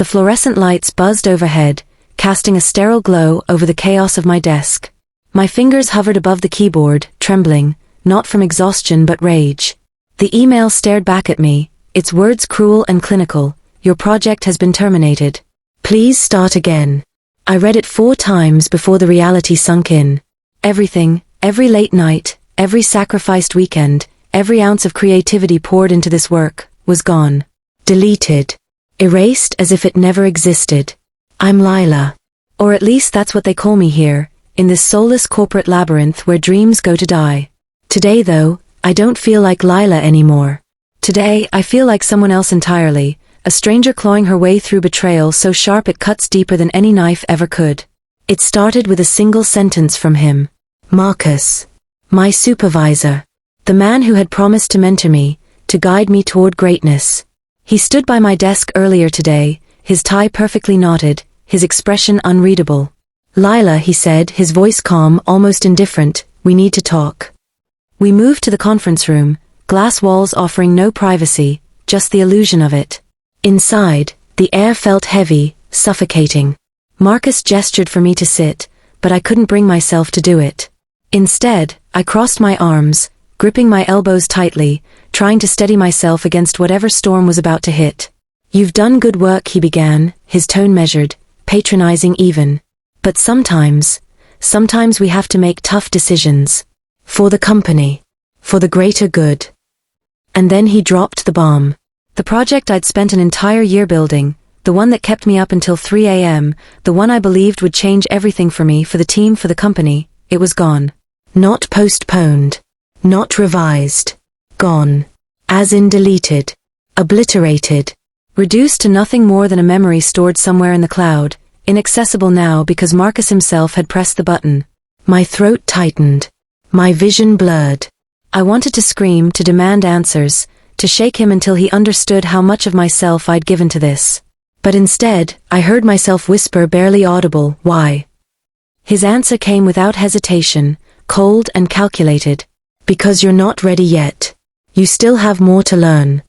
The fluorescent lights buzzed overhead, casting a sterile glow over the chaos of my desk. My fingers hovered above the keyboard, trembling, not from exhaustion but rage. The email stared back at me, its words cruel and clinical. Your project has been terminated. Please start again. I read it 4 times before the reality sunk in. Everything, every late night, every sacrificed weekend, every ounce of creativity poured into this work, was gone. Deleted. Erased as if it never existed. I'm Lila. Or at least that's what they call me here, in this soulless corporate labyrinth where dreams go to die. Today though, I don't feel like Lila anymore. Today, I feel like someone else entirely, a stranger clawing her way through betrayal so sharp it cuts deeper than any knife ever could. It started with a single sentence from him. Marcus. My supervisor. The man who had promised to mentor me, to guide me toward greatness. He stood by my desk earlier today, his tie perfectly knotted, his expression unreadable. Lila, he said, his voice calm, almost indifferent, we need to talk. We moved to the conference room, glass walls offering no privacy, just the illusion of it. Inside, the air felt heavy, suffocating. Marcus gestured for me to sit, but I couldn't bring myself to do it. Instead, I crossed my arms, gripping my elbows tightly, trying to steady myself against whatever storm was about to hit. You've done good work, he began, his tone measured, patronizing even. But sometimes we have to make tough decisions. For the company. For the greater good. And then he dropped the bomb. The project I'd spent an entire year building, the one that kept me up until 3 a.m., the one I believed would change everything for me, for the team, for the company, it was gone. Not postponed. Not revised. Gone. As in deleted. Obliterated. Reduced to nothing more than a memory stored somewhere in the cloud, inaccessible now because Marcus himself had pressed the button. My throat tightened. My vision blurred. I wanted to scream, to demand answers, to shake him until he understood how much of myself I'd given to this. But instead, I heard myself whisper, barely audible, why? His answer came without hesitation, cold and calculated. Because you're not ready yet. You still have more to learn.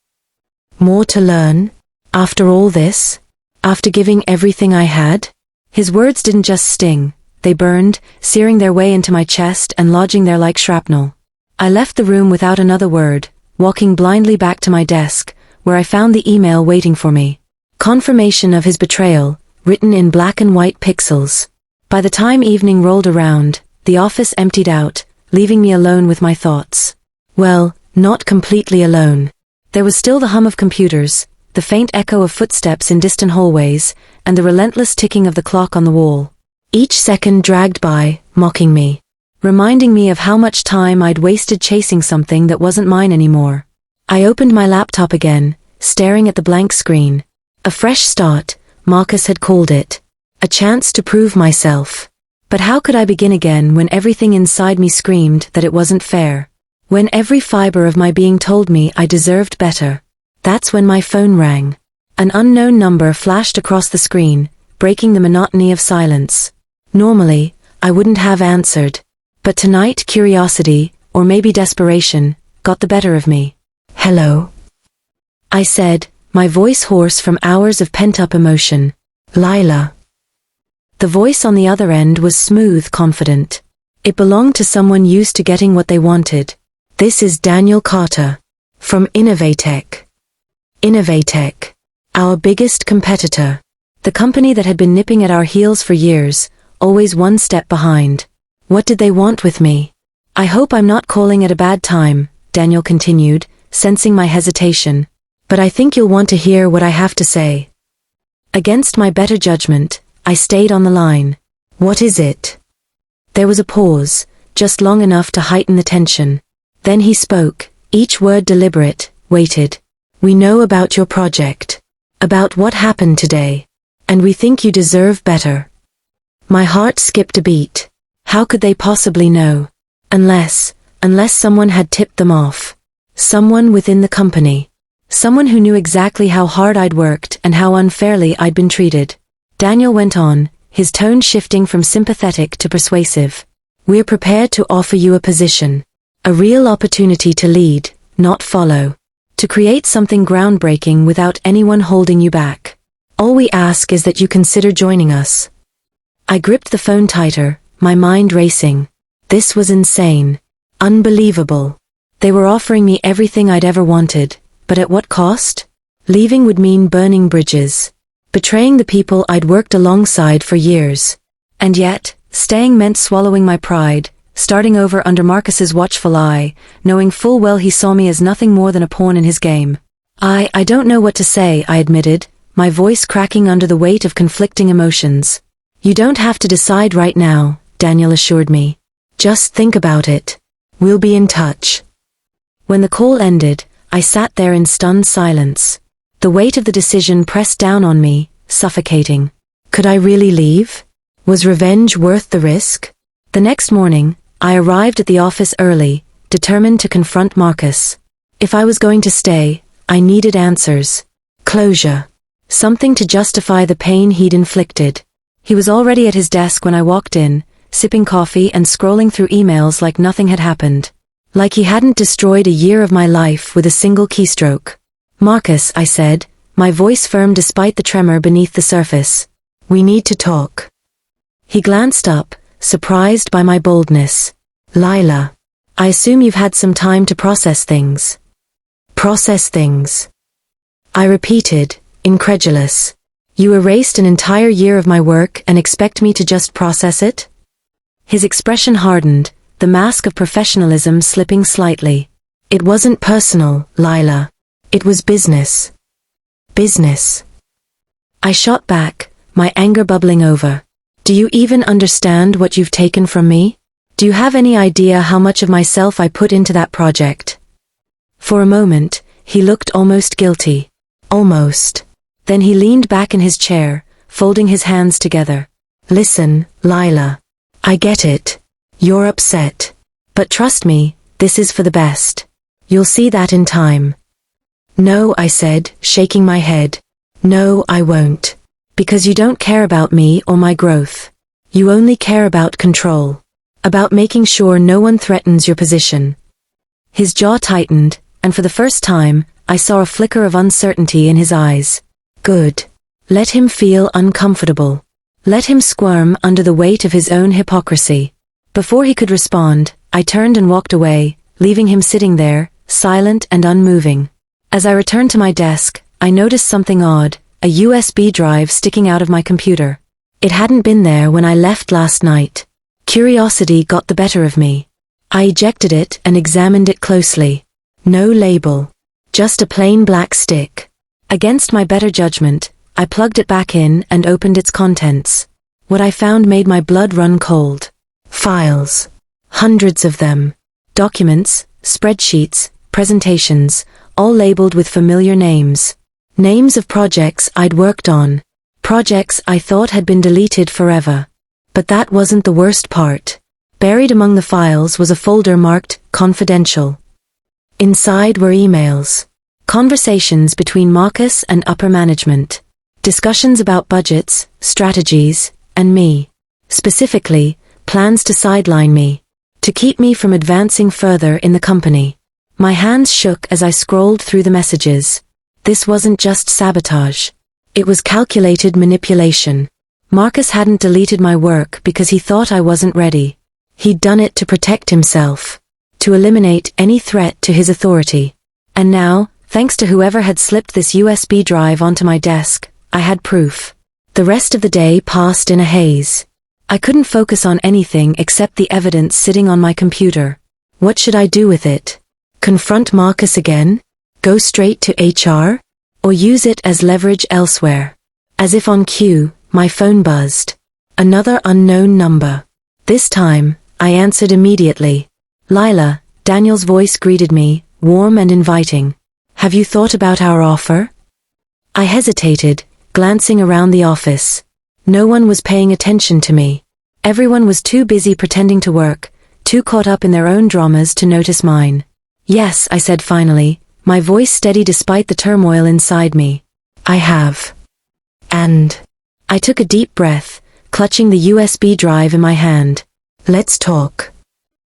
More to learn? After all this? After giving everything I had? His words didn't just sting, they burned, searing their way into my chest and lodging there like shrapnel. I left the room without another word, walking blindly back to my desk, where I found the email waiting for me. Confirmation of his betrayal, written in black and white pixels. By the time evening rolled around, the office emptied out, leaving me alone with my thoughts. Well, not completely alone. There was still the hum of computers, the faint echo of footsteps in distant hallways, and the relentless ticking of the clock on the wall. Each second dragged by, mocking me. Reminding me of how much time I'd wasted chasing something that wasn't mine anymore. I opened my laptop again, staring at the blank screen. A fresh start, Marcus had called it. A chance to prove myself. But how could I begin again when everything inside me screamed that it wasn't fair? When every fiber of my being told me I deserved better. That's when my phone rang. An unknown number flashed across the screen, breaking the monotony of silence. Normally, I wouldn't have answered. But tonight curiosity, or maybe desperation, got the better of me. Hello? I said, my voice hoarse from hours of pent-up emotion. Lila. The voice on the other end was smooth, confident. It belonged to someone used to getting what they wanted. This is Daniel Carter. From Innovatech. Innovatech. Our biggest competitor. The company that had been nipping at our heels for years, always one step behind. What did they want with me? I hope I'm not calling it a bad time, Daniel continued, sensing my hesitation. But I think you'll want to hear what I have to say. Against my better judgment, I stayed on the line. What is it? There was a pause, just long enough to heighten the tension. Then he spoke, each word deliberate, waited. We know about your project. About what happened today. And we think you deserve better. My heart skipped a beat. How could they possibly know? Unless someone had tipped them off. Someone within the company. Someone who knew exactly how hard I'd worked and how unfairly I'd been treated. Daniel went on, his tone shifting from sympathetic to persuasive. We're prepared to offer you a position. A real opportunity to lead, not follow. To create something groundbreaking without anyone holding you back. All we ask is that you consider joining us. I gripped the phone tighter, my mind racing. This was insane. Unbelievable. They were offering me everything I'd ever wanted, but at what cost? Leaving would mean burning bridges. Betraying the people I'd worked alongside for years. And yet, staying meant swallowing my pride, starting over under Marcus's watchful eye, knowing full well he saw me as nothing more than a pawn in his game. I don't know what to say, I admitted, my voice cracking under the weight of conflicting emotions. You don't have to decide right now, Daniel assured me. Just think about it. We'll be in touch. When the call ended, I sat there in stunned silence. The weight of the decision pressed down on me, suffocating. Could I really leave? Was revenge worth the risk? The next morning, I arrived at the office early, determined to confront Marcus. If I was going to stay, I needed answers. Closure. Something to justify the pain he'd inflicted. He was already at his desk when I walked in, sipping coffee and scrolling through emails like nothing had happened. Like he hadn't destroyed a year of my life with a single keystroke. Marcus, I said, my voice firm despite the tremor beneath the surface. We need to talk. He glanced up, surprised by my boldness. Lila, I assume you've had some time to process things. Process things. I repeated, incredulous. You erased an entire year of my work and expect me to just process it? His expression hardened, the mask of professionalism slipping slightly. It wasn't personal, Lila. It was business. Business. I shot back, my anger bubbling over. Do you even understand what you've taken from me? Do you have any idea how much of myself I put into that project? For a moment, he looked almost guilty. Almost. Then he leaned back in his chair, folding his hands together. Listen, Lila. I get it. You're upset. But trust me, this is for the best. You'll see that in time. No, I said, shaking my head. No, I won't. Because you don't care about me or my growth. You only care about control. About making sure no one threatens your position. His jaw tightened, and for the first time, I saw a flicker of uncertainty in his eyes. Good. Let him feel uncomfortable. Let him squirm under the weight of his own hypocrisy. Before he could respond, I turned and walked away, leaving him sitting there, silent and unmoving. As I returned to my desk, I noticed something odd, a USB drive sticking out of my computer. It hadn't been there when I left last night. Curiosity got the better of me. I ejected it and examined it closely. No label. Just a plain black stick. Against my better judgment, I plugged it back in and opened its contents. What I found made my blood run cold. Files. Hundreds of them. Documents, spreadsheets, presentations, all labeled with familiar names. Names of projects I'd worked on. Projects I thought had been deleted forever. But that wasn't the worst part. Buried among the files was a folder marked Confidential. Inside were emails. Conversations between Marcus and upper management. Discussions about budgets, strategies, and me. Specifically, plans to sideline me. To keep me from advancing further in the company. My hands shook as I scrolled through the messages. This wasn't just sabotage. It was calculated manipulation. Marcus hadn't deleted my work because he thought I wasn't ready. He'd done it to protect himself. To eliminate any threat to his authority. And now, thanks to whoever had slipped this USB drive onto my desk, I had proof. The rest of the day passed in a haze. I couldn't focus on anything except the evidence sitting on my computer. What should I do with it? Confront Marcus again? Go straight to HR? Or use it as leverage elsewhere? As if on cue, my phone buzzed. Another unknown number. This time, I answered immediately. Lila, Daniel's voice greeted me, warm and inviting. Have you thought about our offer? I hesitated, glancing around the office. No one was paying attention to me. Everyone was too busy pretending to work, too caught up in their own dramas to notice mine. Yes, I said finally, my voice steady despite the turmoil inside me. I have. And I took a deep breath, clutching the USB drive in my hand. Let's talk.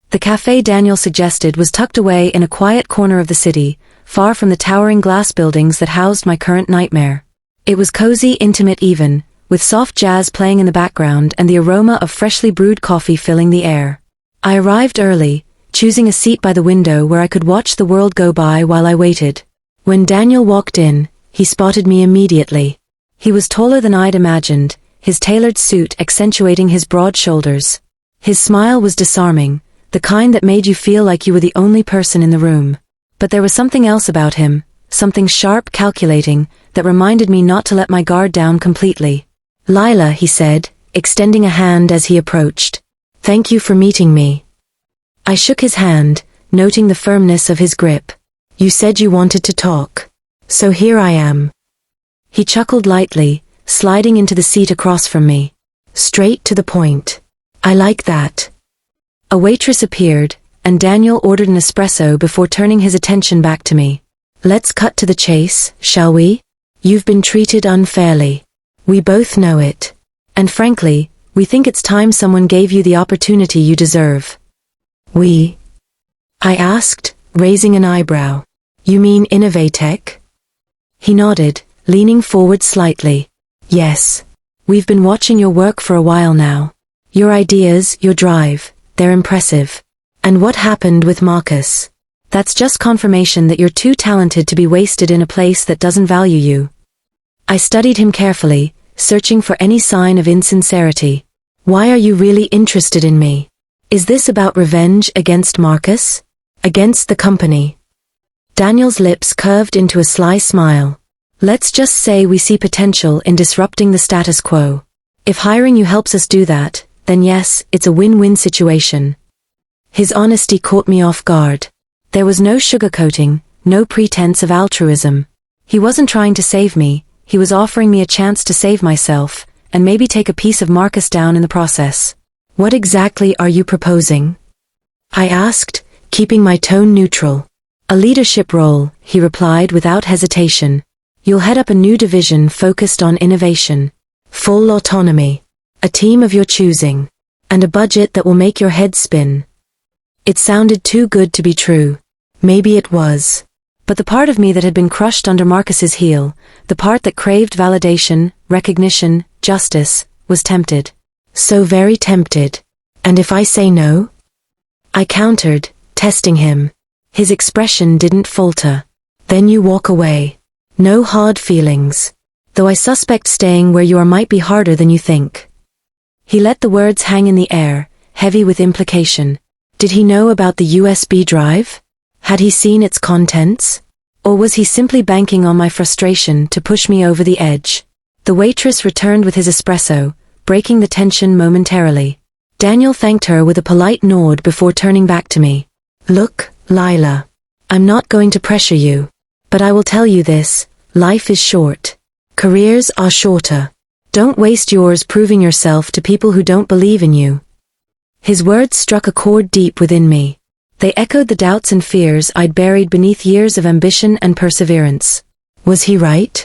The cafe Daniel suggested was tucked away in a quiet corner of the city, far from the towering glass buildings that housed my current nightmare. It was cozy, intimate even, with soft jazz playing in the background and the aroma of freshly brewed coffee filling the air. I arrived early, choosing a seat by the window where I could watch the world go by while I waited. When Daniel walked in, he spotted me immediately. He was taller than I'd imagined, his tailored suit accentuating his broad shoulders. His smile was disarming, the kind that made you feel like you were the only person in the room. But there was something else about him, something sharp, calculating, that reminded me not to let my guard down completely. "Lila," he said, extending a hand as he approached. "Thank you for meeting me." I shook his hand, noting the firmness of his grip. "You said you wanted to talk. So here I am." He chuckled lightly, sliding into the seat across from me. "Straight to the point. I like that." A waitress appeared, and Daniel ordered an espresso before turning his attention back to me. "Let's cut to the chase, shall we? You've been treated unfairly. We both know it. And frankly, we think it's time someone gave you the opportunity you deserve." "We?" I asked, raising an eyebrow. "You mean Innovatech?" He nodded, leaning forward slightly. "Yes. We've been watching your work for a while now. Your ideas, your drive, they're impressive. And what happened with Marcus? That's just confirmation that you're too talented to be wasted in a place that doesn't value you." I studied him carefully, searching for any sign of insincerity. "Why are you really interested in me? Is this about revenge against Marcus? Against the company?" Daniel's lips curved into a sly smile. "Let's just say we see potential in disrupting the status quo. If hiring you helps us do that, then yes, it's a win-win situation." His honesty caught me off guard. There was no sugarcoating, no pretense of altruism. He wasn't trying to save me, he was offering me a chance to save myself, and maybe take a piece of Marcus down in the process. "What exactly are you proposing?" I asked, keeping my tone neutral. "A leadership role," he replied without hesitation. "You'll head up a new division focused on innovation. Full autonomy. A team of your choosing. And a budget that will make your head spin." It sounded too good to be true. Maybe it was. But the part of me that had been crushed under Marcus's heel, the part that craved validation, recognition, justice, was tempted. So very tempted. "And if I say no?" I countered, testing him. His expression didn't falter. "Then you walk away. No hard feelings. Though I suspect staying where you are might be harder than you think." He let the words hang in the air, heavy with implication. Did he know about the USB drive? Had he seen its contents? Or was he simply banking on my frustration to push me over the edge? The waitress returned with his espresso, breaking the tension momentarily. Daniel thanked her with a polite nod before turning back to me. "Look, Lila. I'm not going to pressure you. But I will tell you this, life is short. Careers are shorter. Don't waste yours proving yourself to people who don't believe in you." His words struck a chord deep within me. They echoed the doubts and fears I'd buried beneath years of ambition and perseverance. Was he right?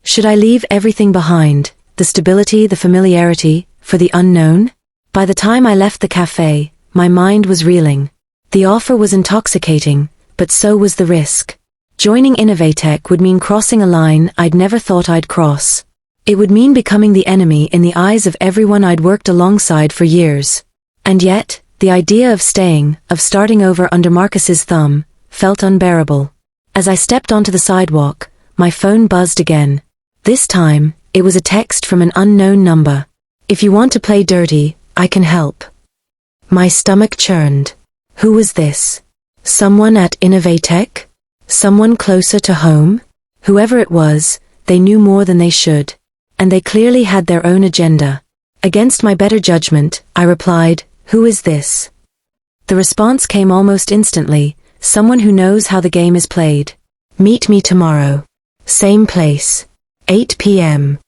Should I leave everything behind, the stability, the familiarity, for the unknown? By the time I left the cafe, my mind was reeling. The offer was intoxicating, but so was the risk. Joining Innovatech would mean crossing a line I'd never thought I'd cross. It would mean becoming the enemy in the eyes of everyone I'd worked alongside for years. And yet, the idea of staying, of starting over under Marcus's thumb, felt unbearable. As I stepped onto the sidewalk, my phone buzzed again. This time, it was a text from an unknown number. "If you want to play dirty, I can help." My stomach churned. Who was this? Someone at Innovatech? Someone closer to home? Whoever it was, they knew more than they should. And they clearly had their own agenda. Against my better judgment, I replied, "Who is this?" The response came almost instantly, "Someone who knows how the game is played. Meet me tomorrow. Same place. 8 p.m.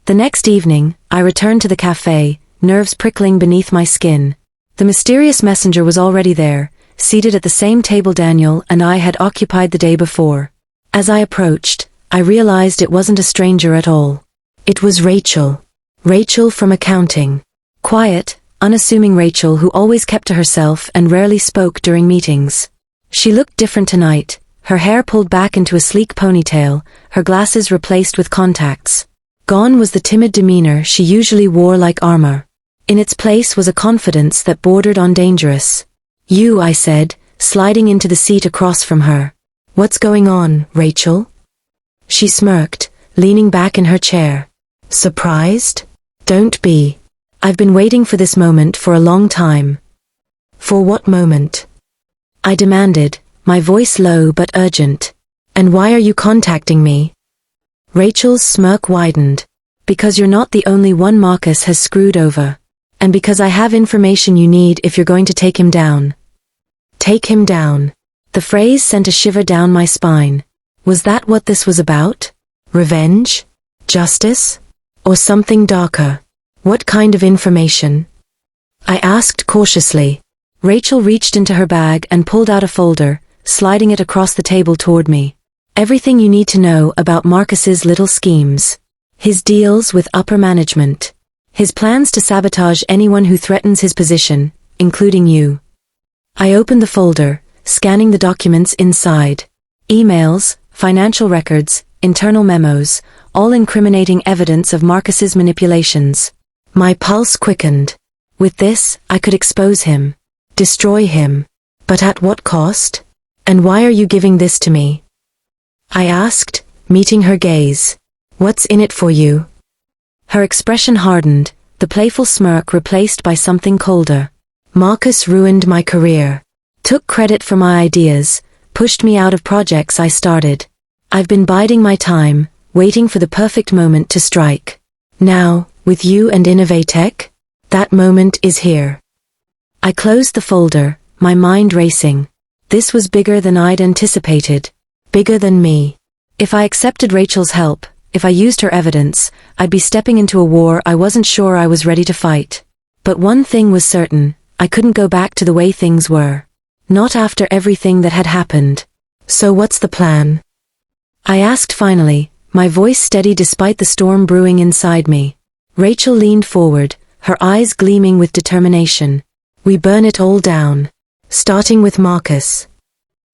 The next evening, I returned to the cafe, nerves prickling beneath my skin. The mysterious messenger was already there, seated at the same table Daniel and I had occupied the day before. As I approached, I realized it wasn't a stranger at all. It was Rachel. Rachel from accounting. Quiet, unassuming Rachel who always kept to herself and rarely spoke during meetings. She looked different tonight, her hair pulled back into a sleek ponytail, her glasses replaced with contacts. Gone was the timid demeanor she usually wore like armor. In its place was a confidence that bordered on dangerous. "You," I said, sliding into the seat across from her. "What's going on, Rachel?" She smirked, leaning back in her chair. "Surprised? Don't be. I've been waiting for this moment for a long time." "For what moment?" I demanded, my voice low but urgent. "And why are you contacting me?" Rachel's smirk widened. "Because you're not the only one Marcus has screwed over. And because I have information you need if you're going to take him down." Take him down. The phrase sent a shiver down my spine. Was that what this was about? Revenge? Justice? Or something darker? What kind of information? I asked cautiously. Rachel reached into her bag and pulled out a folder, sliding it across the table toward me. "Everything you need to know about Marcus's little schemes. His deals with upper management. His plans to sabotage anyone who threatens his position, including you." I opened the folder, scanning the documents inside. Emails, financial records, internal memos, all incriminating evidence of Marcus's manipulations. My pulse quickened. With this, I could expose him. Destroy him. But at what cost? "And why are you giving this to me?" I asked, meeting her gaze. "What's in it for you?" Her expression hardened, the playful smirk replaced by something colder. "Marcus ruined my career. Took credit for my ideas, pushed me out of projects I started. I've been biding my time, waiting for the perfect moment to strike. Now, with you and Innovatech, that moment is here." I closed the folder, my mind racing. This was bigger than I'd anticipated. Bigger than me. If I accepted Rachel's help, if I used her evidence, I'd be stepping into a war I wasn't sure I was ready to fight. But one thing was certain, I couldn't go back to the way things were. Not after everything that had happened. "So what's the plan?" I asked finally, my voice steady despite the storm brewing inside me. Rachel leaned forward, her eyes gleaming with determination. "We burn it all down. Starting with Marcus."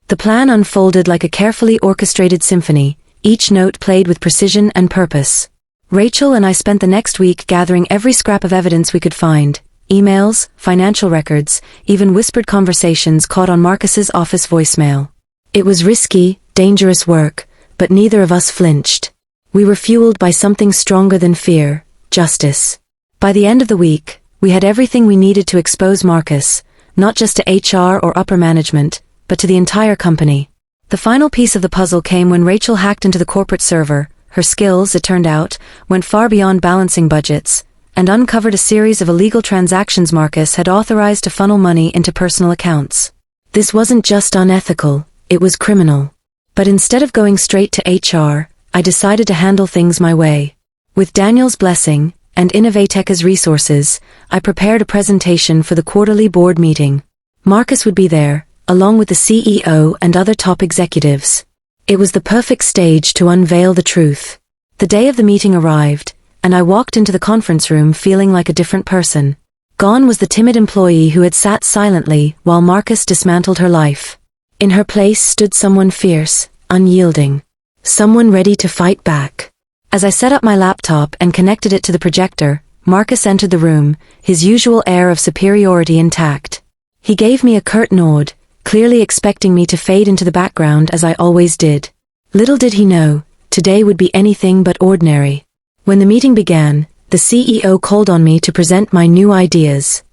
The plan unfolded like a carefully orchestrated symphony, each note played with precision and purpose. Rachel and I spent the next week gathering every scrap of evidence we could find. Emails, financial records, even whispered conversations caught on Marcus's office voicemail. It was risky, dangerous work, but neither of us flinched. We were fueled by something stronger than fear, justice. By the end of the week, we had everything we needed to expose Marcus, not just to HR or upper management, but to the entire company. The final piece of the puzzle came when Rachel hacked into the corporate server. Her skills, it turned out, went far beyond balancing budgets, and uncovered a series of illegal transactions Marcus had authorized to funnel money into personal accounts. This wasn't just unethical, it was criminal. But instead of going straight to HR, I decided to handle things my way. With Daniel's blessing, and Innovatech's resources, I prepared a presentation for the quarterly board meeting. Marcus would be there, along with the CEO and other top executives. It was the perfect stage to unveil the truth. The day of the meeting arrived, and I walked into the conference room feeling like a different person. Gone was the timid employee who had sat silently while Marcus dismantled her life. In her place stood someone fierce, unyielding. Someone ready to fight back. As I set up my laptop and connected it to the projector, Marcus entered the room, his usual air of superiority intact. He gave me a curt nod, clearly expecting me to fade into the background as I always did. Little did he know, today would be anything but ordinary. When the meeting began, the CEO called on me to present my new ideas.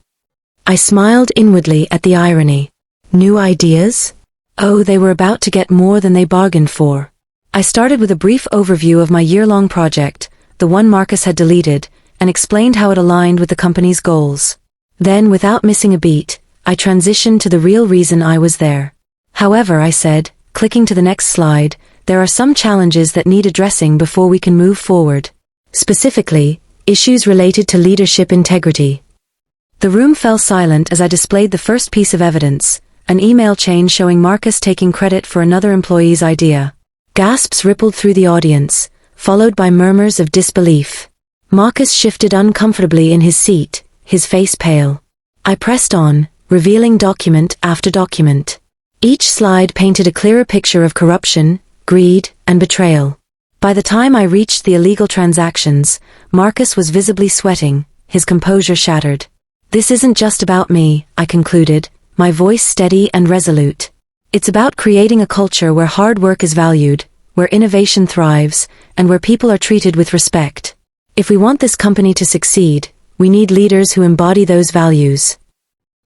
I smiled inwardly at the irony. New ideas? Oh, they were about to get more than they bargained for. I started with a brief overview of my year-long project, the one Marcus had deleted, and explained how it aligned with the company's goals. Then, without missing a beat, I transitioned to the real reason I was there. However, I said, clicking to the next slide, there are some challenges that need addressing before we can move forward. Specifically, issues related to leadership integrity. The room fell silent as I displayed the first piece of evidence, an email chain showing Marcus taking credit for another employee's idea. Gasps rippled through the audience, followed by murmurs of disbelief. Marcus shifted uncomfortably in his seat, his face pale. I pressed on, revealing document after document. Each slide painted a clearer picture of corruption, greed, and betrayal. By the time I reached the illegal transactions, Marcus was visibly sweating, his composure shattered. "This isn't just about me," I concluded, my voice steady and resolute. "It's about creating a culture where hard work is valued, where innovation thrives, and where people are treated with respect. If we want this company to succeed, we need leaders who embody those values."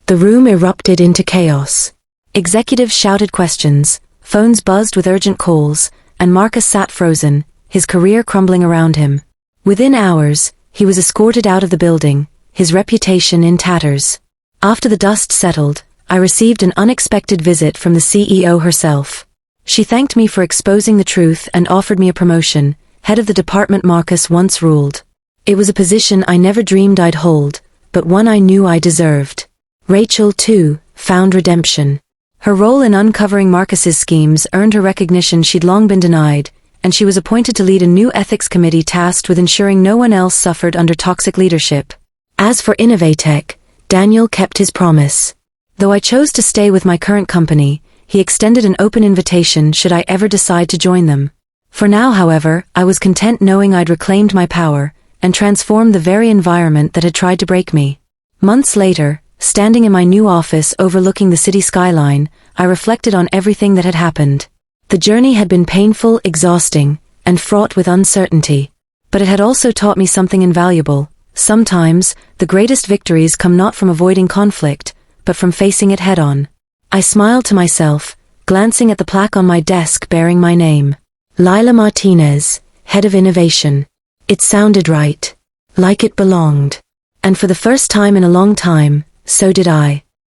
The room erupted into chaos. Executives shouted questions, phones buzzed with urgent calls, and Marcus sat frozen, his career crumbling around him. Within hours, he was escorted out of the building, his reputation in tatters. After the dust settled, I received an unexpected visit from the CEO herself. She thanked me for exposing the truth and offered me a promotion, head of the department Marcus once ruled. It was a position I never dreamed I'd hold, but one I knew I deserved. Rachel, too, found redemption. Her role in uncovering Marcus's schemes earned her recognition she'd long been denied, and she was appointed to lead a new ethics committee tasked with ensuring no one else suffered under toxic leadership. As for Innovatech, Daniel kept his promise. Though I chose to stay with my current company, he extended an open invitation should I ever decide to join them. For now, however, I was content knowing I'd reclaimed my power and transformed the very environment that had tried to break me. Months later, standing in my new office overlooking the city skyline, I reflected on everything that had happened. The journey had been painful, exhausting, and fraught with uncertainty. But it had also taught me something invaluable. Sometimes, the greatest victories come not from avoiding conflict, but from facing it head-on. I smiled to myself, glancing at the plaque on my desk bearing my name. Lila Martinez, Head of Innovation. It sounded right. Like it belonged. And for the first time in a long time, so did I.